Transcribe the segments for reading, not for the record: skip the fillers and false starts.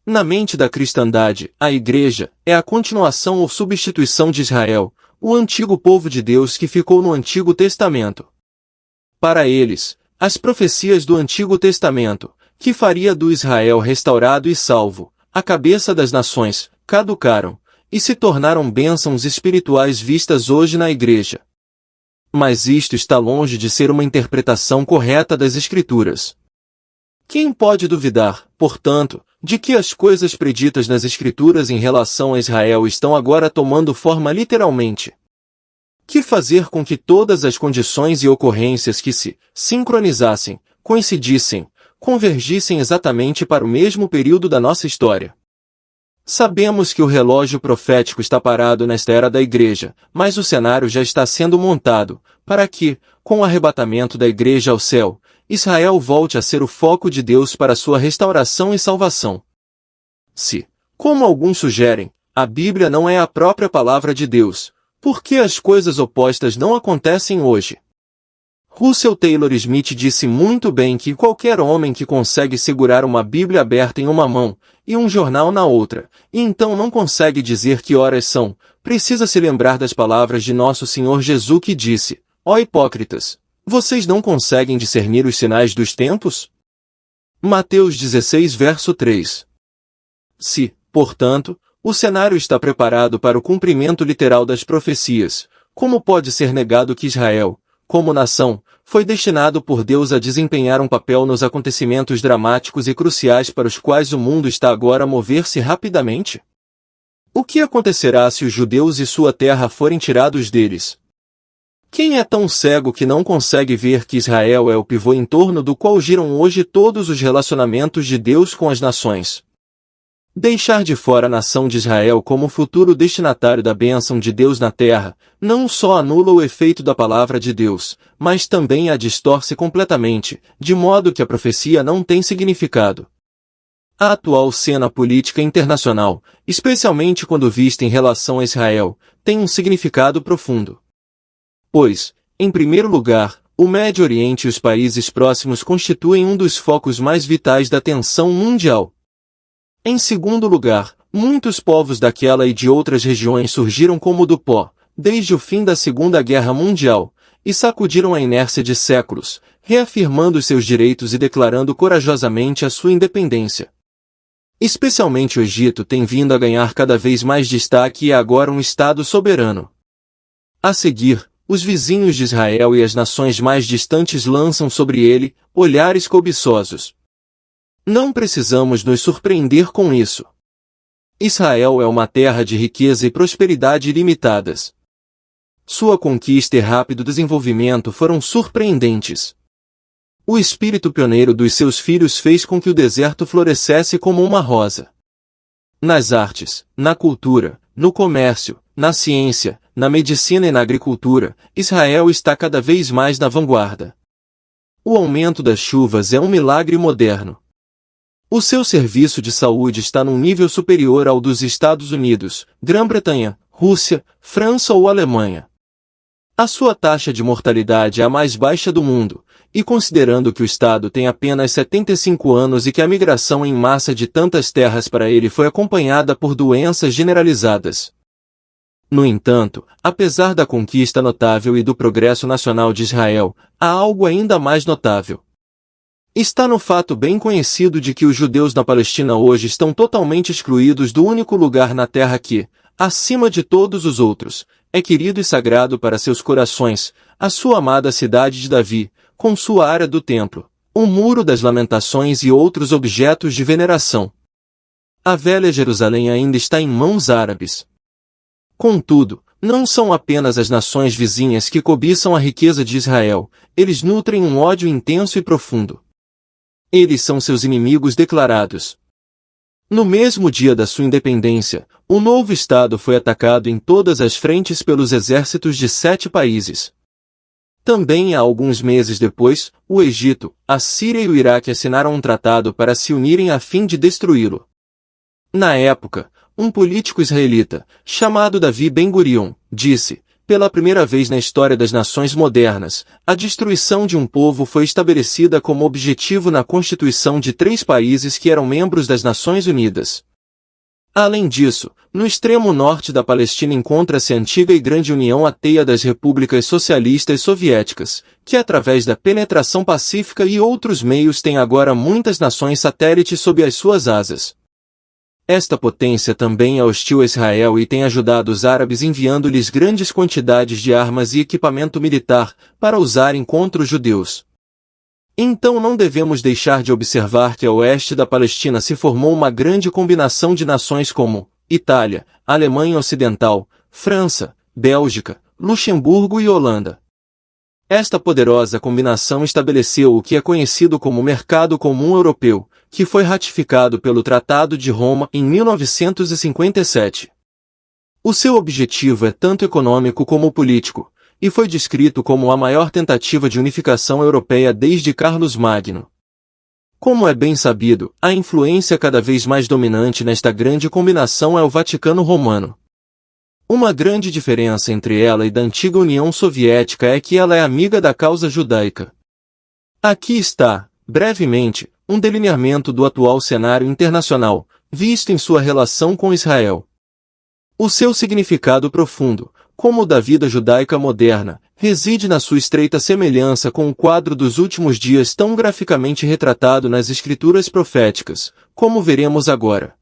Na mente da cristandade, a Igreja é a continuação ou substituição de Israel, o antigo povo de Deus que ficou no Antigo Testamento. Para eles, as profecias do Antigo Testamento, que faria do Israel restaurado e salvo, a cabeça das nações, caducaram, e se tornaram bênçãos espirituais vistas hoje na Igreja. Mas isto está longe de ser uma interpretação correta das Escrituras. Quem pode duvidar, portanto, de que as coisas preditas nas Escrituras em relação a Israel estão agora tomando forma literalmente? Que fazer com que todas as condições e ocorrências que se sincronizassem, coincidissem, convergissem exatamente para o mesmo período da nossa história? Sabemos que o relógio profético está parado nesta era da Igreja, mas o cenário já está sendo montado, para que, com o arrebatamento da Igreja ao céu, Israel volte a ser o foco de Deus para sua restauração e salvação. Se, como alguns sugerem, a Bíblia não é a própria palavra de Deus, por que as coisas opostas não acontecem hoje? Russell Taylor Smith disse muito bem que qualquer homem que consegue segurar uma Bíblia aberta em uma mão e um jornal na outra, e então não consegue dizer que horas são, precisa se lembrar das palavras de nosso Senhor Jesus que disse: ó hipócritas, vocês não conseguem discernir os sinais dos tempos? Mateus 16 verso 3. Se, portanto, o cenário está preparado para o cumprimento literal das profecias, como pode ser negado que Israel, como nação, foi destinado por Deus a desempenhar um papel nos acontecimentos dramáticos e cruciais para os quais o mundo está agora a mover-se rapidamente? O que acontecerá se os judeus e sua terra forem tirados deles? Quem é tão cego que não consegue ver que Israel é o pivô em torno do qual giram hoje todos os relacionamentos de Deus com as nações? Deixar de fora a nação de Israel como futuro destinatário da bênção de Deus na terra, não só anula o efeito da palavra de Deus, mas também a distorce completamente, de modo que a profecia não tem significado. A atual cena política internacional, especialmente quando vista em relação a Israel, tem um significado profundo. Pois, em primeiro lugar, o Médio Oriente e os países próximos constituem um dos focos mais vitais da tensão mundial. Em segundo lugar, muitos povos daquela e de outras regiões surgiram como do pó, desde o fim da Segunda Guerra Mundial, e sacudiram a inércia de séculos, reafirmando seus direitos e declarando corajosamente a sua independência. Especialmente o Egito tem vindo a ganhar cada vez mais destaque e é agora um Estado soberano. A seguir, os vizinhos de Israel e as nações mais distantes lançam sobre ele olhares cobiçosos. Não precisamos nos surpreender com isso. Israel é uma terra de riqueza e prosperidade ilimitadas. Sua conquista e rápido desenvolvimento foram surpreendentes. O espírito pioneiro dos seus filhos fez com que o deserto florescesse como uma rosa. Nas artes, na cultura, no comércio, na ciência, na medicina e na agricultura, Israel está cada vez mais na vanguarda. O aumento das chuvas é um milagre moderno. O seu serviço de saúde está num nível superior ao dos Estados Unidos, Grã-Bretanha, Rússia, França ou Alemanha. A sua taxa de mortalidade é a mais baixa do mundo, e considerando que o Estado tem apenas 75 anos e que a migração em massa de tantas terras para ele foi acompanhada por doenças generalizadas. No entanto, apesar da conquista notável e do progresso nacional de Israel, há algo ainda mais notável. Está no fato bem conhecido de que os judeus na Palestina hoje estão totalmente excluídos do único lugar na terra que, acima de todos os outros, é querido e sagrado para seus corações, a sua amada cidade de Davi, com sua área do templo, o muro das lamentações e outros objetos de veneração. A velha Jerusalém ainda está em mãos árabes. Contudo, não são apenas as nações vizinhas que cobiçam a riqueza de Israel, eles nutrem um ódio intenso e profundo. Eles são seus inimigos declarados. No mesmo dia da sua independência, o novo Estado foi atacado em todas as frentes pelos exércitos de 7 países. Também há alguns meses depois, o Egito, a Síria e o Iraque assinaram um tratado para se unirem a fim de destruí-lo. Na época, um político israelita, chamado Davi Ben-Gurion, disse: pela primeira vez na história das nações modernas, a destruição de um povo foi estabelecida como objetivo na Constituição de 3 países que eram membros das Nações Unidas. Além disso, no extremo norte da Palestina encontra-se a antiga e grande União Ateia das Repúblicas Socialistas Soviéticas, que através da penetração pacífica e outros meios tem agora muitas nações satélites sob as suas asas. Esta potência também é hostil a Israel e tem ajudado os árabes enviando-lhes grandes quantidades de armas e equipamento militar para usarem contra os judeus. Então não devemos deixar de observar que a oeste da Palestina se formou uma grande combinação de nações como Itália, Alemanha Ocidental, França, Bélgica, Luxemburgo e Holanda. Esta poderosa combinação estabeleceu o que é conhecido como Mercado Comum Europeu, que foi ratificado pelo Tratado de Roma em 1957. O seu objetivo é tanto econômico como político, e foi descrito como a maior tentativa de unificação europeia desde Carlos Magno. Como é bem sabido, a influência cada vez mais dominante nesta grande combinação é o Vaticano Romano. Uma grande diferença entre ela e da antiga União Soviética é que ela é amiga da causa judaica. Aqui está, brevemente, um delineamento do atual cenário internacional, visto em sua relação com Israel. O seu significado profundo, como o da vida judaica moderna, reside na sua estreita semelhança com o quadro dos últimos dias tão graficamente retratado nas escrituras proféticas, como veremos agora.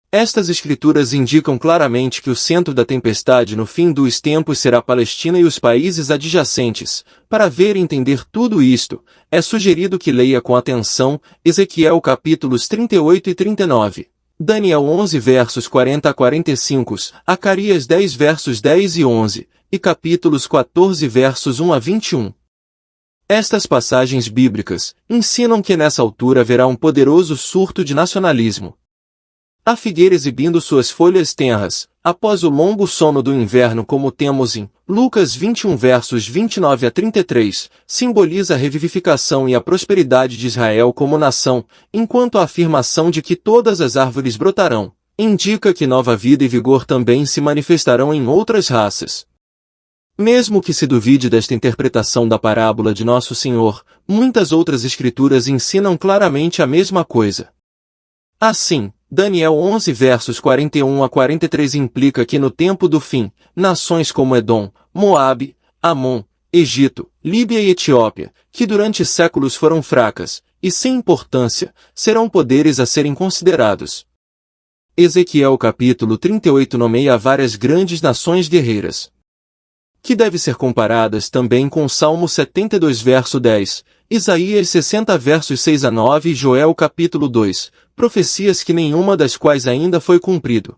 Estas escrituras indicam claramente que o centro da tempestade no fim dos tempos será a Palestina e os países adjacentes. Para ver e entender tudo isto, é sugerido que leia com atenção Ezequiel capítulos 38 e 39. Daniel 11 versos 40 a 45, Acarias 10 versos 10 e 11, e capítulos 14 versos 1 a 21. Estas passagens bíblicas ensinam que nessa altura haverá um poderoso surto de nacionalismo. A figueira exibindo suas folhas tenras, após o longo sono do inverno como temos em Lucas 21 versos 29 a 33, simboliza a revivificação e a prosperidade de Israel como nação, enquanto a afirmação de que todas as árvores brotarão, indica que nova vida e vigor também se manifestarão em outras raças. Mesmo que se duvide desta interpretação da parábola de Nosso Senhor, muitas outras escrituras ensinam claramente a mesma coisa. Assim, Daniel 11 versos 41 a 43 implica que no tempo do fim, nações como Edom, Moabe, Amon, Egito, Líbia e Etiópia, que durante séculos foram fracas, e sem importância, serão poderes a serem considerados. Ezequiel capítulo 38 nomeia várias grandes nações guerreiras, que devem ser comparadas também com Salmo 72 verso 10, Isaías 60 versos 6 a 9 e Joel capítulo 2, profecias que nenhuma das quais ainda foi cumprido.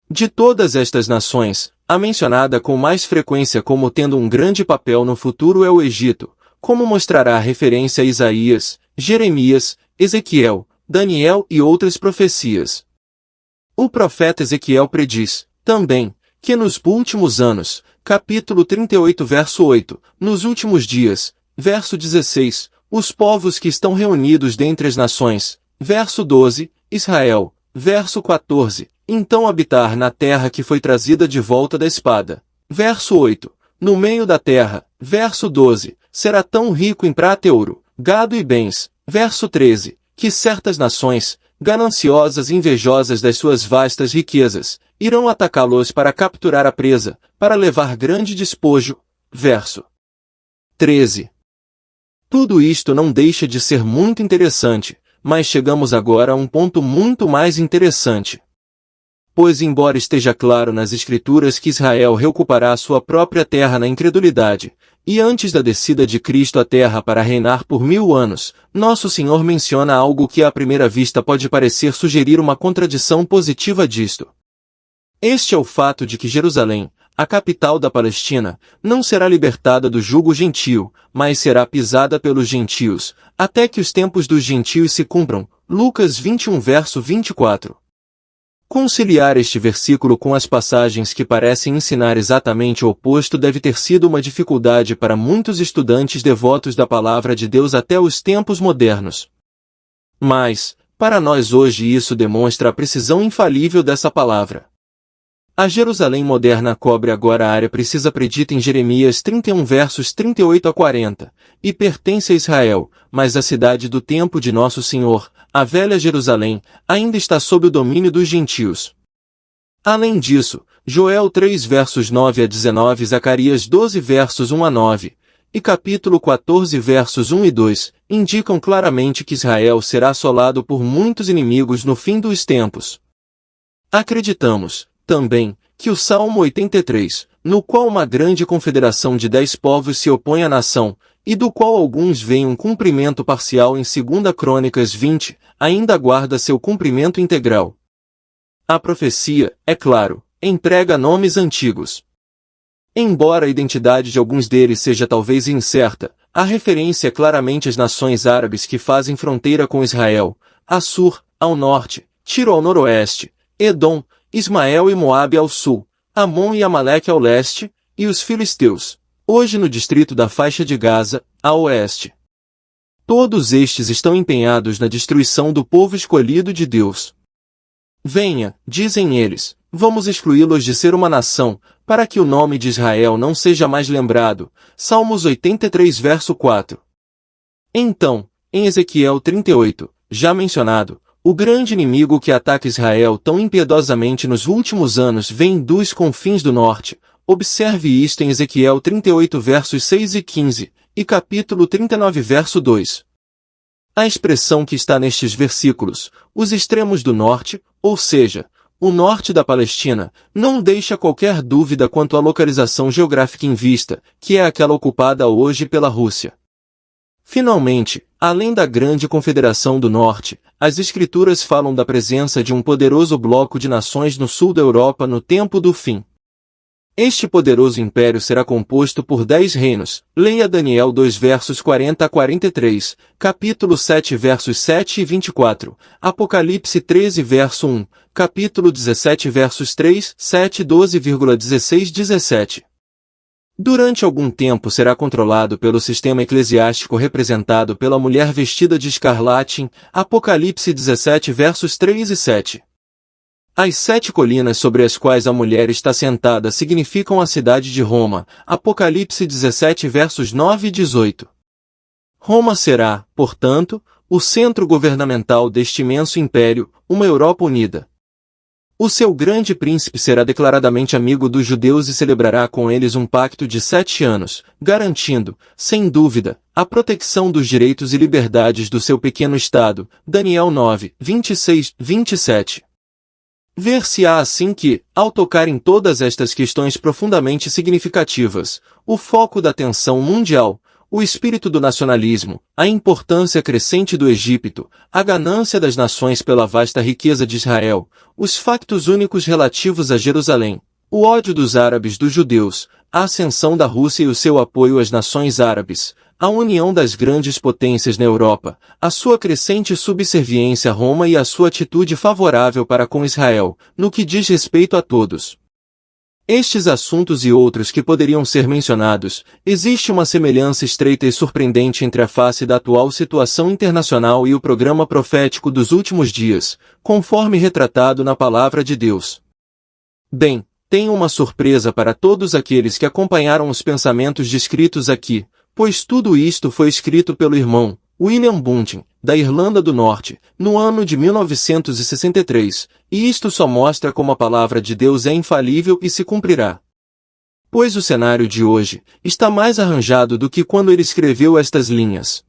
De todas estas nações, a mencionada com mais frequência como tendo um grande papel no futuro é o Egito, como mostrará a referência a Isaías, Jeremias, Ezequiel, Daniel e outras profecias. O profeta Ezequiel prediz, também, que nos últimos anos, capítulo 38 verso 8, nos últimos dias, verso 16, os povos que estão reunidos dentre as nações, verso 12, Israel, verso 14, então habitar na terra que foi trazida de volta da espada, verso 8, no meio da terra, verso 12, será tão rico em prata e ouro, gado e bens, verso 13, que certas nações, gananciosas e invejosas das suas vastas riquezas, irão atacá-los para capturar a presa, para levar grande despojo, verso 13. Tudo isto não deixa de ser muito interessante, mas chegamos agora a um ponto muito mais interessante. Pois embora esteja claro nas Escrituras que Israel reocupará sua própria terra na incredulidade, e antes da descida de Cristo à terra para reinar por 1000 anos, Nosso Senhor menciona algo que à primeira vista pode parecer sugerir uma contradição positiva disto. Este é o fato de que Jerusalém, a capital da Palestina, não será libertada do jugo gentio, mas será pisada pelos gentios, até que os tempos dos gentios se cumpram. Lucas 21 verso 24. Conciliar este versículo com as passagens que parecem ensinar exatamente o oposto deve ter sido uma dificuldade para muitos estudantes devotos da palavra de Deus até os tempos modernos. Mas, para nós hoje isso demonstra a precisão infalível dessa palavra. A Jerusalém moderna cobre agora a área precisa predita em Jeremias 31 versos 38 a 40, e pertence a Israel, mas a cidade do templo de Nosso Senhor, a velha Jerusalém, ainda está sob o domínio dos gentios. Além disso, Joel 3 versos 9 a 19 e Zacarias 12 versos 1 a 9, e capítulo 14 versos 1 e 2, indicam claramente que Israel será assolado por muitos inimigos no fim dos tempos. Acreditamos, também, que o Salmo 83, no qual uma grande confederação de 10 povos se opõe à nação, e do qual alguns veem um cumprimento parcial em 2 Crônicas 20, ainda guarda seu cumprimento integral. A profecia, é claro, emprega nomes antigos. Embora a identidade de alguns deles seja talvez incerta, a referência é claramente às nações árabes que fazem fronteira com Israel, Assur, ao norte, Tiro ao noroeste, Edom, Ismael e Moabe ao sul, Amon e Amaleque ao leste, e os filisteus, hoje no distrito da faixa de Gaza, a oeste. Todos estes estão empenhados na destruição do povo escolhido de Deus. Venha, dizem eles, vamos excluí-los de ser uma nação, para que o nome de Israel não seja mais lembrado. Salmos 83 verso 4. Então, em Ezequiel 38, já mencionado, o grande inimigo que ataca Israel tão impiedosamente nos últimos anos vem dos confins do norte. Observe isto em Ezequiel 38 versos 6 e 15, e capítulo 39 verso 2. A expressão que está nestes versículos, os extremos do norte, ou seja, o norte da Palestina, não deixa qualquer dúvida quanto à localização geográfica em vista, que é aquela ocupada hoje pela Rússia. Finalmente, além da grande confederação do norte, as escrituras falam da presença de um poderoso bloco de nações no sul da Europa no tempo do fim. Este poderoso império será composto por 10 reinos. Leia Daniel 2 versos 40 a 43, capítulo 7 versos 7 e 24, Apocalipse 13 verso 1, capítulo 17 versos 3, 7 e 12,16 17. Durante algum tempo será controlado pelo sistema eclesiástico representado pela mulher vestida de escarlate em Apocalipse 17 versos 3 e 7. As 7 colinas sobre as quais a mulher está sentada significam a cidade de Roma, Apocalipse 17 versos 9 e 18. Roma será, portanto, o centro governamental deste imenso império, uma Europa unida. O seu grande príncipe será declaradamente amigo dos judeus e celebrará com eles um pacto de 7 anos, garantindo, sem dúvida, a proteção dos direitos e liberdades do seu pequeno estado. Daniel 9, 26, 27. Ver-se-á assim que, ao tocar em todas estas questões profundamente significativas, o foco da atenção mundial, o espírito do nacionalismo, a importância crescente do Egito, a ganância das nações pela vasta riqueza de Israel, os factos únicos relativos a Jerusalém, o ódio dos árabes dos judeus, a ascensão da Rússia e o seu apoio às nações árabes, a união das grandes potências na Europa, a sua crescente subserviência a Roma e a sua atitude favorável para com Israel, no que diz respeito a todos estes assuntos e outros que poderiam ser mencionados, existe uma semelhança estreita e surpreendente entre a face da atual situação internacional e o programa profético dos últimos dias, conforme retratado na Palavra de Deus. Bem, tenho uma surpresa para todos aqueles que acompanharam os pensamentos descritos aqui, pois tudo isto foi escrito pelo irmão William Bunting, da Irlanda do Norte, no ano de 1963, e isto só mostra como a palavra de Deus é infalível e se cumprirá. Pois o cenário de hoje está mais arranjado do que quando ele escreveu estas linhas.